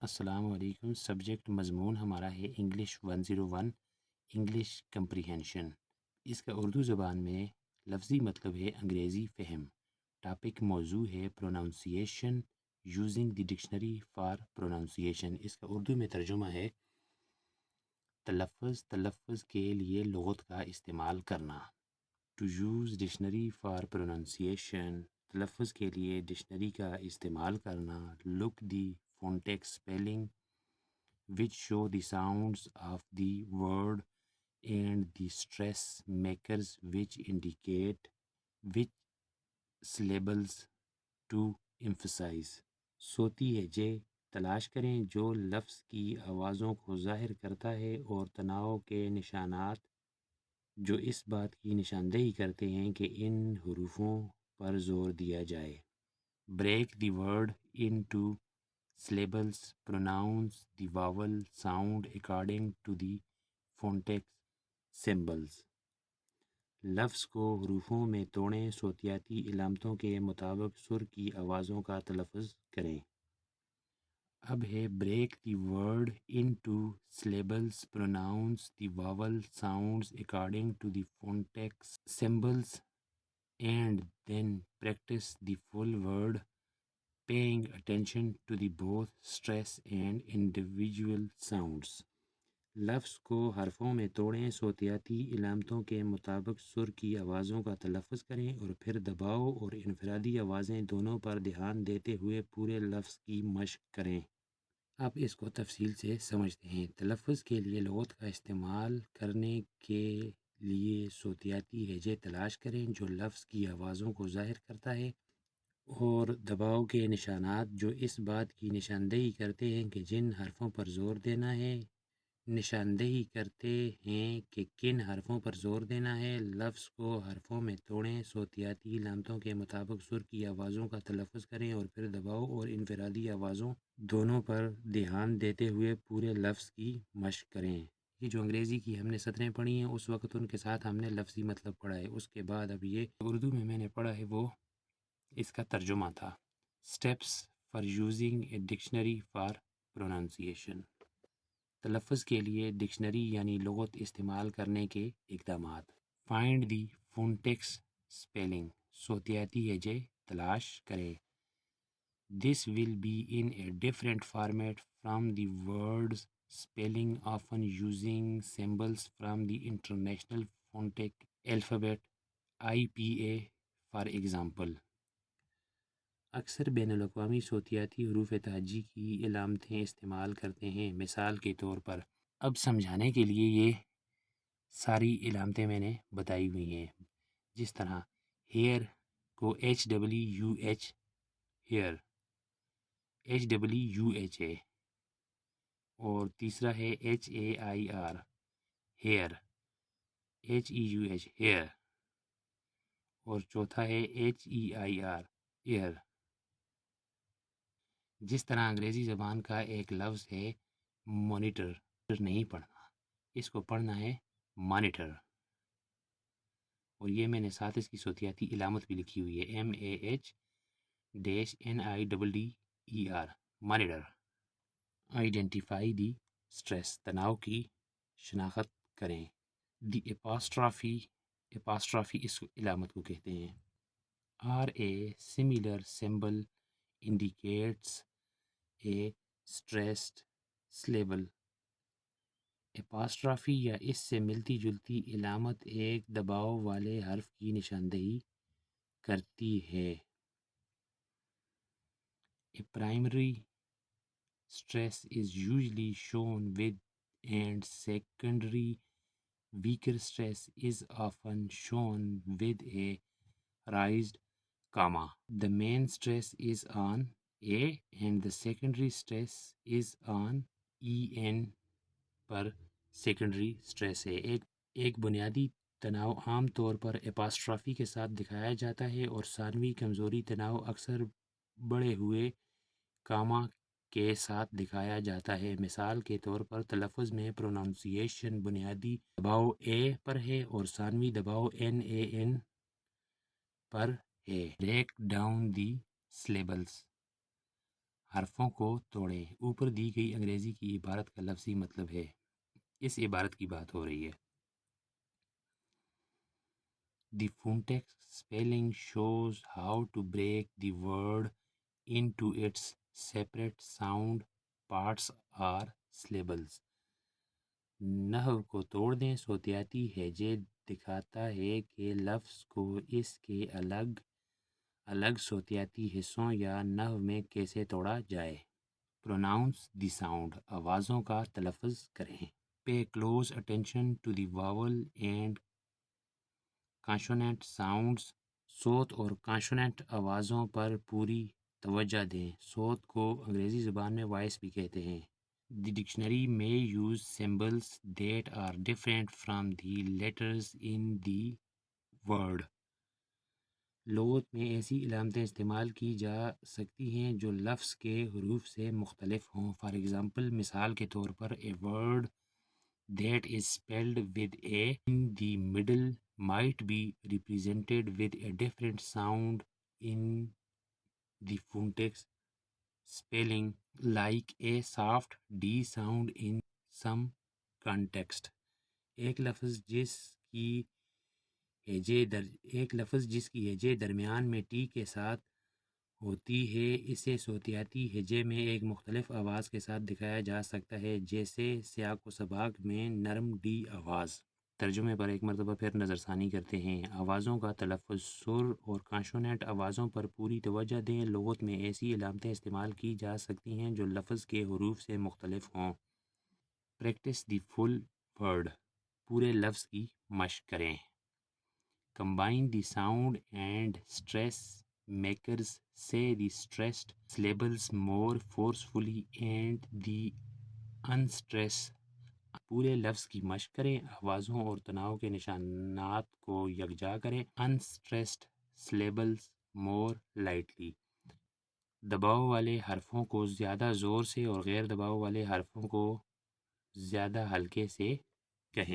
السلام علیکم۔ سبجیکٹ مضمون ہمارا ہے انگلش 101 انگلش کمپریہنشن۔ اس کا اردو زبان میں لفظی مطلب ہے انگریزی فہم۔ ٹاپک موضوع ہے pronunciation using the dictionary for pronunciation. اس کا اردو میں ترجمہ ہے تلفظ کے لیے لغت کا استعمال کرنا۔ To use dictionary for pronunciation, تلفظ کے لیے ڈکشنری کا استعمال کرنا۔ Look the phonetic spelling which show the sounds of the word and the stress makers which indicate which syllables to emphasize۔ صوتی ہجے تلاش کریں جو لفظ کی آوازوں کو ظاہر کرتا ہے اور تناؤ کے نشانات جو اس بات کی نشاندہی کرتے ہیں کہ ان حروفوں پر زور دیا جائے۔ Break the word into syllables, pronounce the vowel sound according to the phonetic symbols۔ لفظ کو حروفوں میں توڑیں، صوتیاتی علامتوں کے مطابق سر کی آوازوں کا تلفظ کریں۔ اب ہے break the word into syllables, pronounce the vowel sounds according to the phonetic symbols and then practice the full word paying attention to the both stress and individual sounds۔ لفظ کو حرفوں میں توڑیں، صوتیاتی علامتوں کے مطابق سر کی آوازوں کا تلفظ کریں اور پھر دباؤ اور انفرادی آوازیں دونوں پر دھیان دیتے ہوئے پورے لفظ کی مشق کریں۔ اب اس کو تفصیل سے سمجھتے ہیں۔ تلفظ کے لیے لغت کا استعمال کرنے کے لیے صوتیاتی ہجے تلاش کریں جو لفظ کی آوازوں کو ظاہر کرتا ہے اور دباؤ کے نشانات جو اس بات کی نشاندہی کرتے ہیں کہ جن حرفوں پر زور دینا ہے کہ کن حرفوں پر زور دینا ہے۔ لفظ کو حرفوں میں توڑیں، صوتیاتی علامتوں کے مطابق سر کی آوازوں کا تلفظ کریں اور پھر دباؤ اور انفرادی آوازوں دونوں پر دھیان دیتے ہوئے پورے لفظ کی مشق کریں۔ یہ جو انگریزی کی ہم نے سطریں پڑھی ہیں اس وقت ان کے ساتھ ہم نے لفظی مطلب پڑھا ہے، اس کے بعد اب یہ اردو میں نے پڑھا ہے وہ اس کا ترجمہ تھا۔ Steps for using a dictionary for pronunciation. تلفظ کے لیے ڈکشنری یعنی لغت استعمال کرنے کے اقدامات۔ فائنڈ دی فونیٹکس spelling، صوتیاتی ہجے تلاش کریں۔ This will be in a different format from the words spelling, often using symbols from the International Phonetic Alphabet IPA for example۔ اکثر بین الاقوامی صوتیاتی حروف تہجی کی علامتیں استعمال کرتے ہیں۔ مثال کے طور پر اب سمجھانے کے لیے یہ ساری علامتیں میں نے بتائی ہوئی ہیں، جس طرح ہیئر کو HWH ہیئر HWUH اور تیسرا ہے HAIR ہیئر HEUH ہیئر اور چوتھا ہے HEIR ایئر۔ جس طرح انگریزی زبان کا ایک لفظ ہے مانیٹر، نہیں پڑھنا، اس کو پڑھنا ہے مانیٹر، اور یہ میں نے ساتھ اس کی صوتیاتی علامت بھی لکھی ہوئی ہے MAH-NIDDER monitor. Identify the stress, تناؤ کی شناخت کریں۔ دی اپاسٹرافی اس علامت کو کہتے ہیں۔ RA similar symbol indicates a stressed syllable۔ اپاسٹرافی یا اس سے ملتی جلتی علامت ایک دباؤ والے حرف کی نشاندہی کرتی ہے۔ A primary stress is usually shown with and secondary weaker stress is often shown with a raised comma۔ The main stress is on A and the secondary stress is on EN per secondary stress ہے۔ ایک بنیادی تناؤ عام طور پر اپاسٹرافی کے ساتھ دکھایا جاتا ہے اور ثانوی کمزوری تناؤ اکثر بڑھے ہوئے کاما کے ساتھ دکھایا جاتا ہے۔ مثال کے طور پر تلفظ میں پروناؤنسیشن بنیادی دباؤ A پر ہے اور ثانوی دباؤ NAN پر ہے۔ بریک ڈاؤن دی syllables، حرفوں کو توڑیں۔ اوپر دی گئی انگریزی کی عبارت کا لفظی مطلب ہے۔ اس عبارت کی بات ہو رہی ہے۔ The phonetics spelling shows how to break the word into its separate sound parts or syllables۔ نحو کو توڑ دیں صوتیاتی ہیجے دکھاتا ہے کہ لفظ کو اس کے الگ الگ صوتیاتی حصوں یا نحو میں کیسے توڑا جائے۔ Pronounce the sound، آوازوں کا تلفظ کریں۔ Pay close attention to the vowel and consonant sounds، صوت اور کانشوننٹ آوازوں پر پوری توجہ دیں۔ صوت کو انگریزی زبان میں وائس بھی کہتے ہیں۔ The dictionary may use symbols that are different from the letters in the word۔ لغت میں ایسی علامتیں استعمال کی جا سکتی ہیں جو لفظ کے حروف سے مختلف ہوں۔ فار ایگزامپل، مثال کے طور پر a word that is spelled with a in the middle might be represented with a different sound in the phonetics spelling, like a soft D sound in some context۔ ایک لفظ جس کی ہیجے درمیان میں T کے ساتھ ہوتی ہے اسے صوتیاتی ہیجے میں ایک مختلف آواز کے ساتھ دکھایا جا سکتا ہے، جیسے سیاق و سباق میں نرم ڈی آواز۔ ترجمے پر ایک مرتبہ پھر نظر ثانی کرتے ہیں۔ آوازوں کا تلفظ، سر اور کانشوننٹ آوازوں پر پوری توجہ دیں۔ لغت میں ایسی علامتیں استعمال کی جا سکتی ہیں جو لفظ کے حروف سے مختلف ہوں۔ پریکٹس دی فل ورڈ، پورے لفظ کی مشق کریں۔ Combine the sound and stress makers، say the stressed syllables more forcefully and the unstressed۔ پورے لفظ کی مشق کریں، آوازوں اور تناؤ کے نشانات کو یکجا کریں۔ unstressed syllables more lightly، دباؤ والے حرفوں کو زیادہ زور سے اور غیر دباؤ والے حرفوں کو زیادہ ہلکے سے